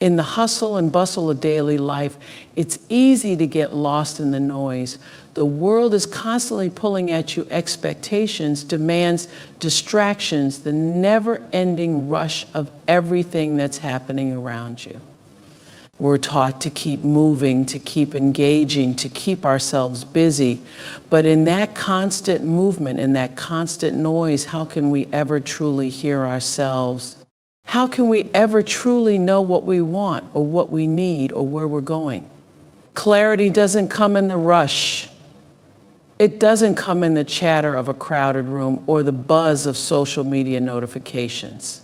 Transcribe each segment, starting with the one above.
In the hustle and bustle of daily life, it's easy to get lost in the noise. The world is constantly pulling at you expectations, demands, distractions, the never-ending rush of everything that's happening around you. We're taught to keep moving, to keep engaging, to keep ourselves busy. But in that constant movement, in that constant noise, how can we ever truly hear ourselves? How can we ever truly know what we want or what we need or where we're going? Clarity doesn't come in the rush. It doesn't come in the chatter of a crowded room or the buzz of social media notifications.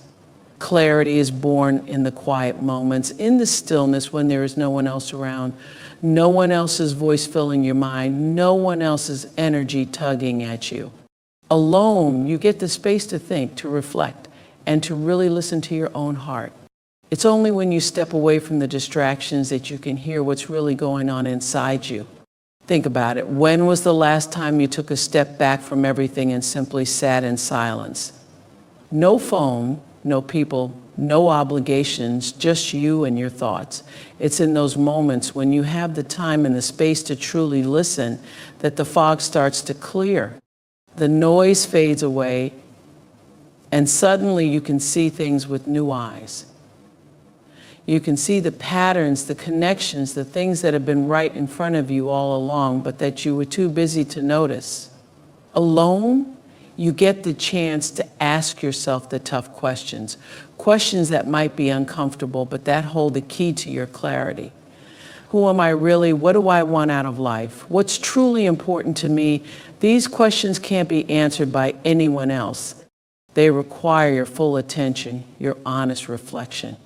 Clarity is born in the quiet moments, in the stillness when there is no one else around, no one else's voice filling your mind, no one else's energy tugging at you. Alone, you get the space to think, to reflect, and to really listen to your own heart. It's only when you step away from the distractions that you can hear what's really going on inside you. Think about it. When was the last time you took a step back from everything and simply sat in silence? No phone, no people, no obligations, just you and your thoughts. It's in those moments when you have the time and the space to truly listen that the fog starts to clear. The noise fades away, and suddenly you can see things with new eyes. You can see the patterns, the connections, the things that have been right in front of you all along, but that you were too busy to notice. Alone, you get the chance to ask yourself the tough questions, questions that might be uncomfortable, but that hold the key to your clarity. Who am I really? What do I want out of life? What's truly important to me? These questions can't be answered by anyone else. They require your full attention, your honest reflection.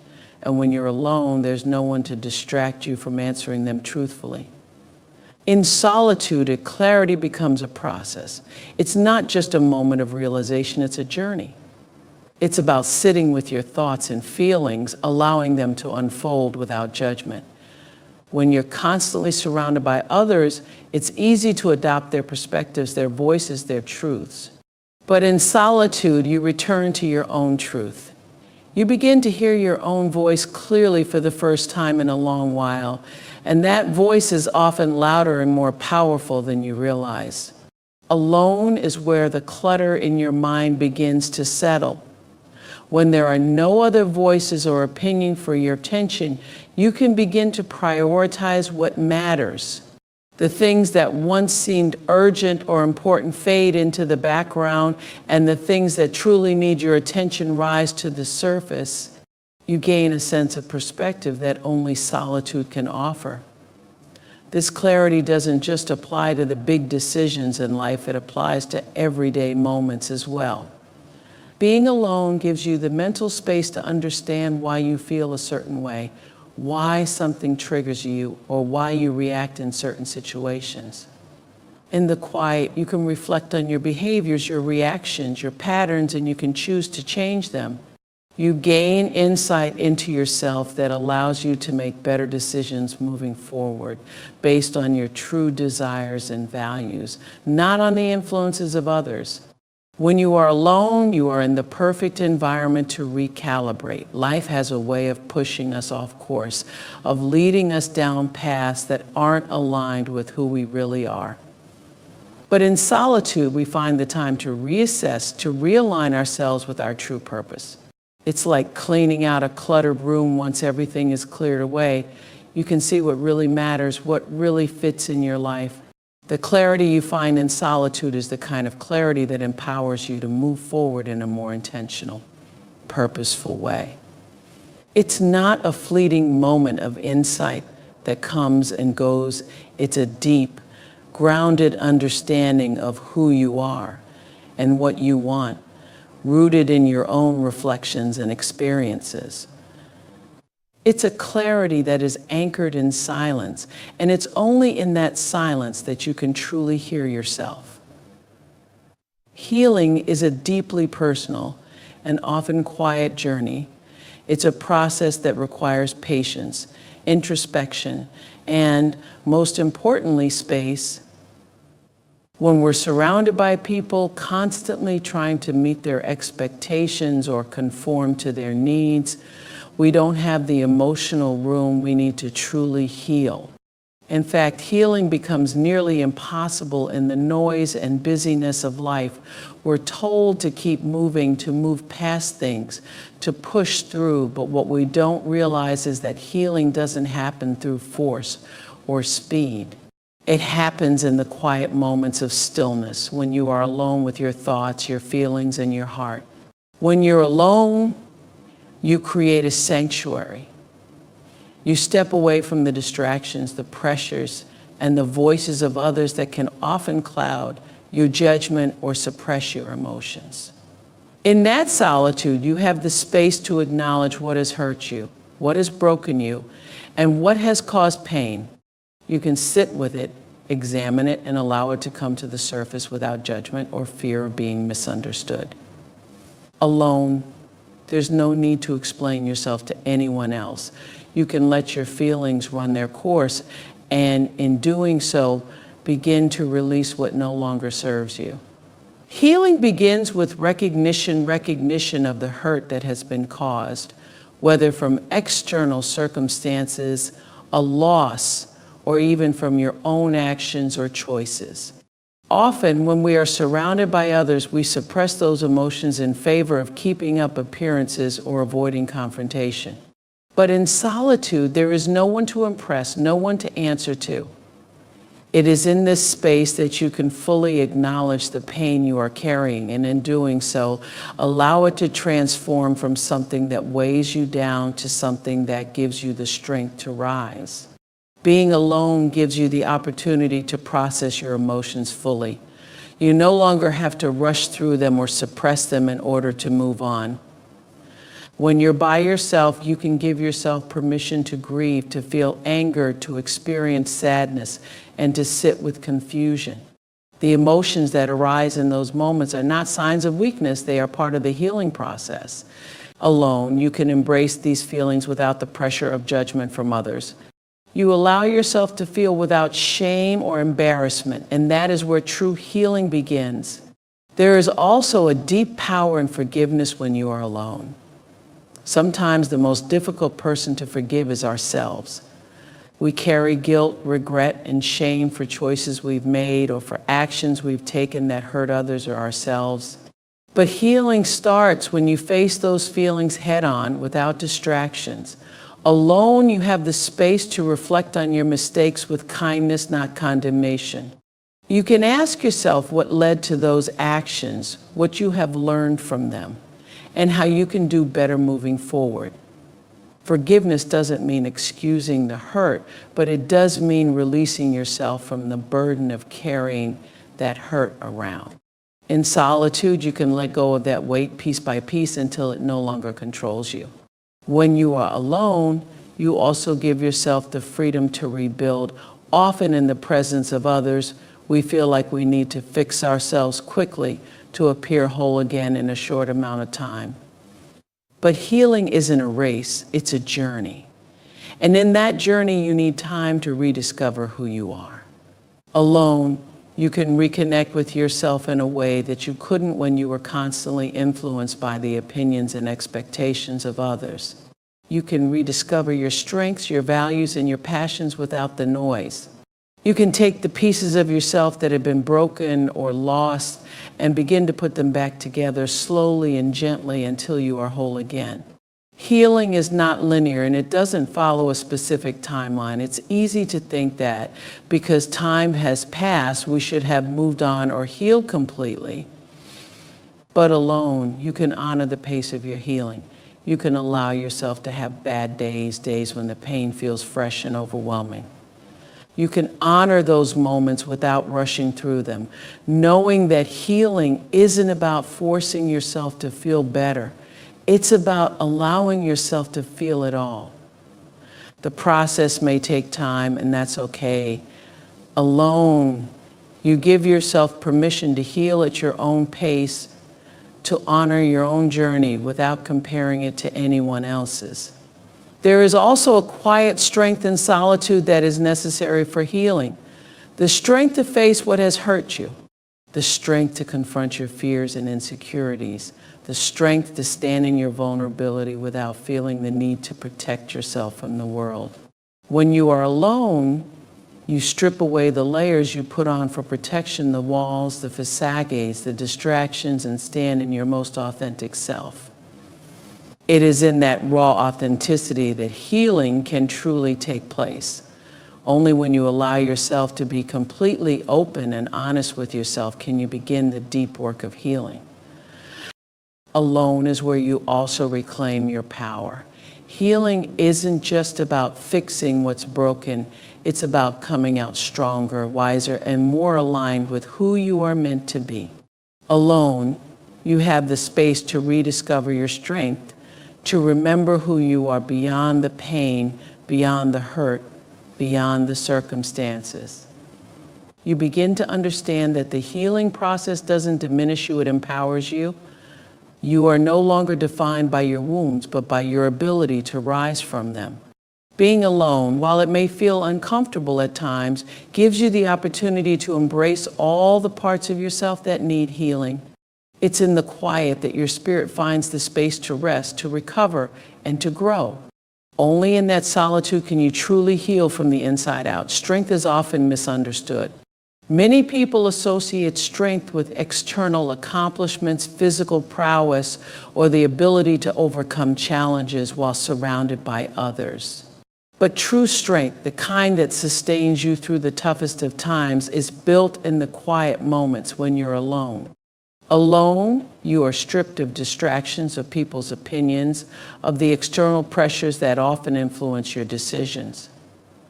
And when you're alone, there's no one to distract you from answering them truthfully. In solitude, clarity becomes a process. It's not just a moment of realization, it's a journey. It's about sitting with your thoughts and feelings, allowing them to unfold without judgment. When you're constantly surrounded by others, it's easy to adopt their perspectives, their voices, their truths. But in solitude, you return to your own truth. You begin to hear your own voice clearly for the first time in a long while, and that voice is often louder and more powerful than you realize. Alone is where the clutter in your mind begins to settle. When there are no other voices or opinion for your attention, you can begin to prioritize what matters. The things that once seemed urgent or important fade into the background, and the things that truly need your attention rise to the surface. You gain a sense of perspective that only solitude can offer. This clarity doesn't just apply to the big decisions in life, it applies to everyday moments as well. Being alone gives you the mental space to understand why you feel a certain way, why something triggers you, or why you react in certain situations. In the quiet, you can reflect on your behaviors, your reactions, your patterns, and you can choose to change them. You gain insight into yourself that allows you to make better decisions moving forward based on your true desires and values, not on the influences of others. When you are alone, you are in the perfect environment to recalibrate. Life has a way of pushing us off course, of leading us down paths that aren't aligned with who we really are. But in solitude, we find the time to reassess, to realign ourselves with our true purpose. It's like cleaning out a cluttered room once everything is cleared away. You can see what really matters, what really fits in your life. The clarity you find in solitude is the kind of clarity that empowers you to move forward in a more intentional, purposeful way. It's not a fleeting moment of insight that comes and goes. It's a deep, grounded understanding of who you are and what you want, rooted in your own reflections and experiences. It's a clarity that is anchored in silence, and it's only in that silence that you can truly hear yourself. Healing is a deeply personal and often quiet journey. It's a process that requires patience, introspection, and most importantly, space. When we're surrounded by people constantly trying to meet their expectations or conform to their needs, We don't have the emotional room we need to truly heal. In fact, healing becomes nearly impossible in the noise and busyness of life. We're told to keep moving, to move past things, to push through, but what we don't realize is that healing doesn't happen through force or speed. It happens in the quiet moments of stillness, when you are alone with your thoughts, your feelings, and your heart. When you're alone, you create a sanctuary. You step away from the distractions, the pressures, and the voices of others that can often cloud your judgment or suppress your emotions. In that solitude, you have the space to acknowledge what has hurt you, what has broken you, and what has caused pain. You can sit with it, examine it, and allow it to come to the surface without judgment or fear of being misunderstood. Alone, there's no need to explain yourself to anyone else. You can let your feelings run their course, and in doing so, begin to release what no longer serves you. Healing begins with recognition of the hurt that has been caused, whether from external circumstances, a loss, or even from your own actions or choices. Often, when we are surrounded by others, we suppress those emotions in favor of keeping up appearances or avoiding confrontation. But in solitude, there is no one to impress, no one to answer to. It is in this space that you can fully acknowledge the pain you are carrying, and in doing so, allow it to transform from something that weighs you down to something that gives you the strength to rise. Being alone gives you the opportunity to process your emotions fully. You no longer have to rush through them or suppress them in order to move on. When you're by yourself, you can give yourself permission to grieve, to feel anger, to experience sadness, and to sit with confusion. The emotions that arise in those moments are not signs of weakness, they are part of the healing process. Alone, you can embrace these feelings without the pressure of judgment from others. You allow yourself to feel without shame or embarrassment, and that is where true healing begins. There is also a deep power in forgiveness when you are alone. Sometimes the most difficult person to forgive is ourselves. We carry guilt, regret, and shame for choices we've made or for actions we've taken that hurt others or ourselves. But healing starts when you face those feelings head on without distractions. Alone, you have the space to reflect on your mistakes with kindness, not condemnation. You can ask yourself what led to those actions, what you have learned from them, and how you can do better moving forward. Forgiveness doesn't mean excusing the hurt, but it does mean releasing yourself from the burden of carrying that hurt around. In solitude, you can let go of that weight piece by piece until it no longer controls you. When you are alone, you also give yourself the freedom to rebuild. Often in the presence of others, we feel like we need to fix ourselves quickly to appear whole again in a short amount of time. But healing isn't a race, it's a journey. And in that journey, you need time to rediscover who you are. Alone, you can reconnect with yourself in a way that you couldn't when you were constantly influenced by the opinions and expectations of others. You can rediscover your strengths, your values, and your passions without the noise. You can take the pieces of yourself that have been broken or lost and begin to put them back together slowly and gently until you are whole again. Healing is not linear, and it doesn't follow a specific timeline. It's easy to think that because time has passed, we should have moved on or healed completely. But alone, you can honor the pace of your healing. You can allow yourself to have bad days, days when the pain feels fresh and overwhelming. You can honor those moments without rushing through them, knowing that healing isn't about forcing yourself to feel better. It's about allowing yourself to feel it all. The process may take time, and that's okay. Alone, you give yourself permission to heal at your own pace, to honor your own journey without comparing it to anyone else's. There is also a quiet strength in solitude that is necessary for healing. The strength to face what has hurt you, the strength to confront your fears and insecurities, the the strength to stand in your vulnerability without feeling the need to protect yourself from the world. When you are alone, you strip away the layers you put on for protection, the walls, the facades, the distractions, and stand in your most authentic self. It is in that raw authenticity that healing can truly take place. Only when you allow yourself to be completely open and honest with yourself can you begin the deep work of healing. Alone is where you also reclaim your power. Healing isn't just about fixing what's broken. It's about coming out stronger, wiser, and more aligned with who you are meant to be. Alone, you have the space to rediscover your strength, to remember who you are beyond the pain, beyond the hurt, beyond the circumstances. You begin to understand that the healing process doesn't diminish you, it empowers you. You are no longer defined by your wounds, but by your ability to rise from them. Being alone, while it may feel uncomfortable at times, gives you the opportunity to embrace all the parts of yourself that need healing. It's in the quiet that your spirit finds the space to rest, to recover, and to grow. Only in that solitude can you truly heal from the inside out. Strength is often misunderstood. Many people associate strength with external accomplishments, physical prowess, or the ability to overcome challenges while surrounded by others. But true strength, the kind that sustains you through the toughest of times, is built in the quiet moments when you're alone. Alone, you are stripped of distractions, of people's opinions, of the external pressures that often influence your decisions.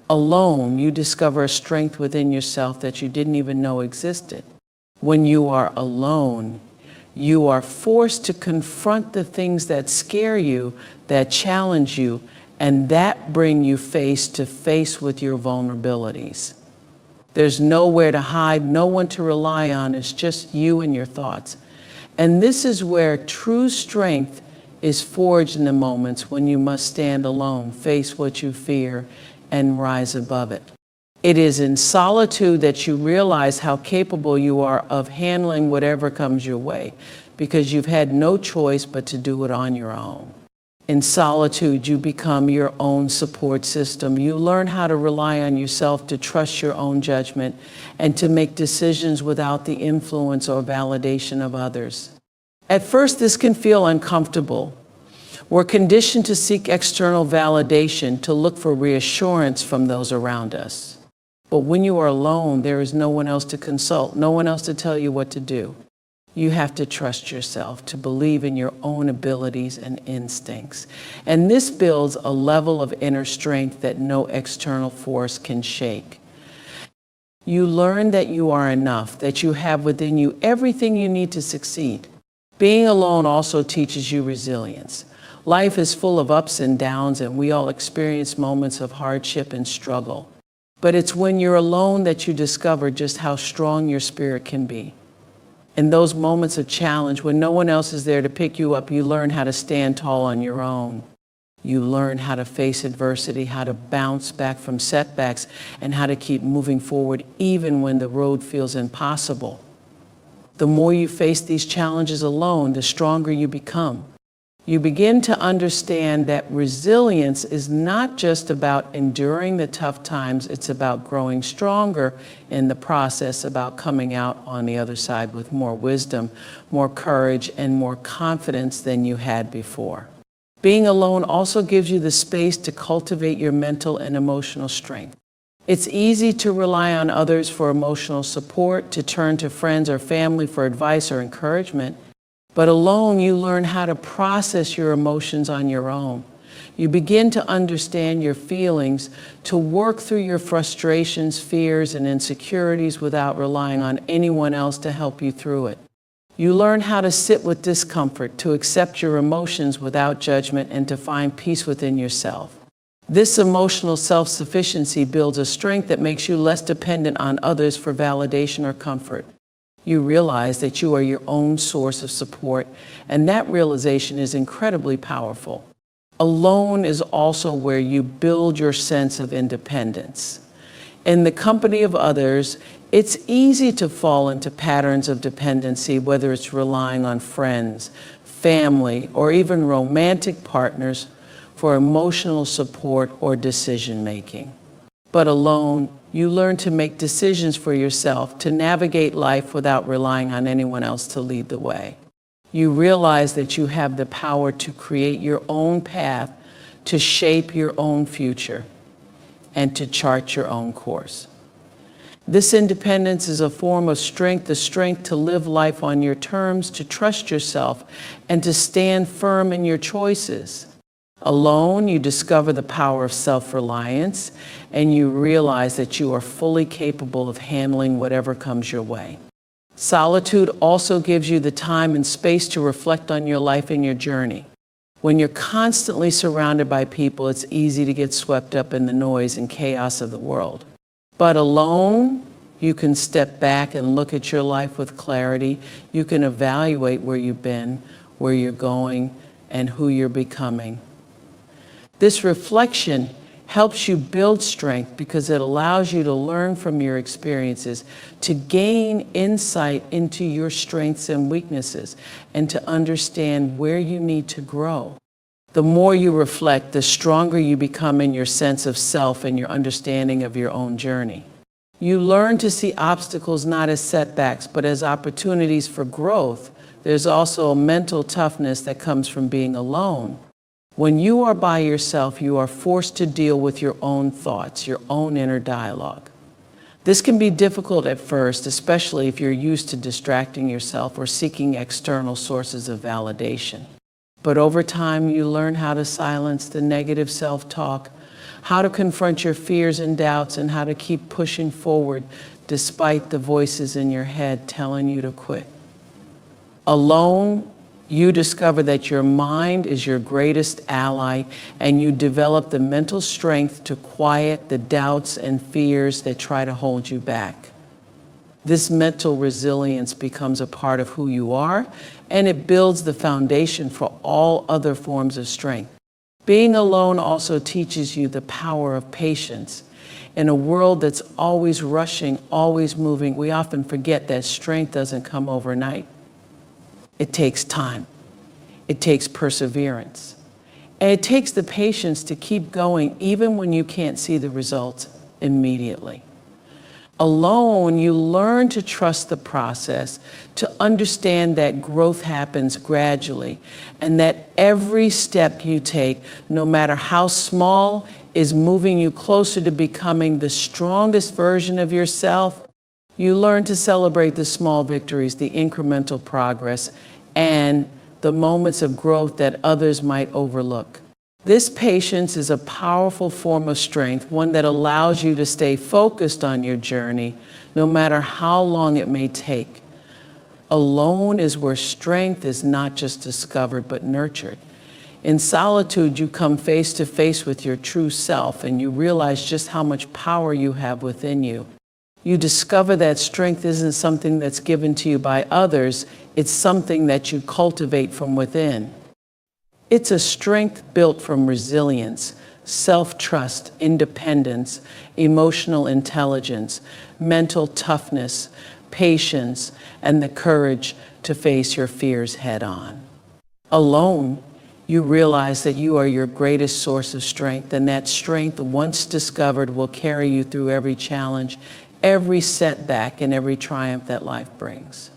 Alone, you discover a strength within yourself that you didn't even know existed. When you are alone, you are forced to confront the things that scare you, that challenge you, and that bring you face to face with your vulnerabilities. There's nowhere to hide, no one to rely on. It's just you and your thoughts. And this is where true strength is forged, in the moments when you must stand alone, face what you fear, and rise above it. It is in solitude that you realize how capable you are of handling whatever comes your way, because you've had no choice but to do it on your own. In solitude, you become your own support system. You learn how to rely on yourself, to trust your own judgment, and to make decisions without the influence or validation of others. At first, this can feel uncomfortable. We're conditioned to seek external validation, to look for reassurance from those around us. But when you are alone, there is no one else to consult, no one else to tell you what to do. You have to trust yourself, to believe in your own abilities and instincts. And this builds a level of inner strength that no external force can shake. You learn that you are enough, that you have within you everything you need to succeed. Being alone also teaches you resilience. Life is full of ups and downs, and we all experience moments of hardship and struggle. But it's when you're alone that you discover just how strong your spirit can be. In those moments of challenge, when no one else is there to pick you up, you learn how to stand tall on your own. You learn how to face adversity, how to bounce back from setbacks, and how to keep moving forward even when the road feels impossible. The more you face these challenges alone, the stronger you become. You begin to understand that resilience is not just about enduring the tough times, it's about growing stronger in the process, about coming out on the other side with more wisdom, more courage, and more confidence than you had before. Being alone also gives you the space to cultivate your mental and emotional strength. It's easy to rely on others for emotional support, to turn to friends or family for advice or encouragement. But alone, you learn how to process your emotions on your own. You begin to understand your feelings, to work through your frustrations, fears, and insecurities without relying on anyone else to help you through it. You learn how to sit with discomfort, to accept your emotions without judgment, and to find peace within yourself. This emotional self-sufficiency builds a strength that makes you less dependent on others for validation or comfort. You realize that you are your own source of support, and that realization is incredibly powerful. Alone is also where you build your sense of independence. In the company of others, it's easy to fall into patterns of dependency, whether it's relying on friends, family, or even romantic partners for emotional support or decision making. But alone, you learn to make decisions for yourself, to navigate life without relying on anyone else to lead the way. You realize that you have the power to create your own path, to shape your own future, and to chart your own course. This independence is a form of strength, the strength to live life on your terms, to trust yourself, and to stand firm in your choices. Alone, you discover the power of self-reliance, and you realize that you are fully capable of handling whatever comes your way. Solitude also gives you the time and space to reflect on your life and your journey. When you're constantly surrounded by people, it's easy to get swept up in the noise and chaos of the world. But alone, you can step back and look at your life with clarity. You can evaluate where you've been, where you're going, and who you're becoming. This reflection helps you build strength because it allows you to learn from your experiences, to gain insight into your strengths and weaknesses, and to understand where you need to grow. The more you reflect, the stronger you become in your sense of self and your understanding of your own journey. You learn to see obstacles not as setbacks, but as opportunities for growth. There's also a mental toughness that comes from being alone. When you are by yourself, you are forced to deal with your own thoughts, your own inner dialogue. This can be difficult at first, especially if you're used to distracting yourself or seeking external sources of validation. But over time, you learn how to silence the negative self-talk, how to confront your fears and doubts, and how to keep pushing forward despite the voices in your head telling you to quit. Alone, you discover that your mind is your greatest ally, and you develop the mental strength to quiet the doubts and fears that try to hold you back. This mental resilience becomes a part of who you are, and it builds the foundation for all other forms of strength. Being alone also teaches you the power of patience. In a world that's always rushing, always moving, we often forget that strength doesn't come overnight. It takes time. It takes perseverance. And it takes the patience to keep going even when you can't see the results immediately. Alone, you learn to trust the process, to understand that growth happens gradually, and that every step you take, no matter how small, is moving you closer to becoming the strongest version of yourself. You learn to celebrate the small victories, the incremental progress, and the moments of growth that others might overlook. This patience is a powerful form of strength, one that allows you to stay focused on your journey, no matter how long it may take. Alone is where strength is not just discovered, but nurtured. In solitude, you come face to face with your true self, and you realize just how much power you have within you. You discover that strength isn't something that's given to you by others, it's something that you cultivate from within. It's a strength built from resilience, self-trust, independence, emotional intelligence, mental toughness, patience, and the courage to face your fears head on. Alone, you realize that you are your greatest source of strength, and that strength, once discovered, will carry you through every challenge, every setback, and every triumph that life brings.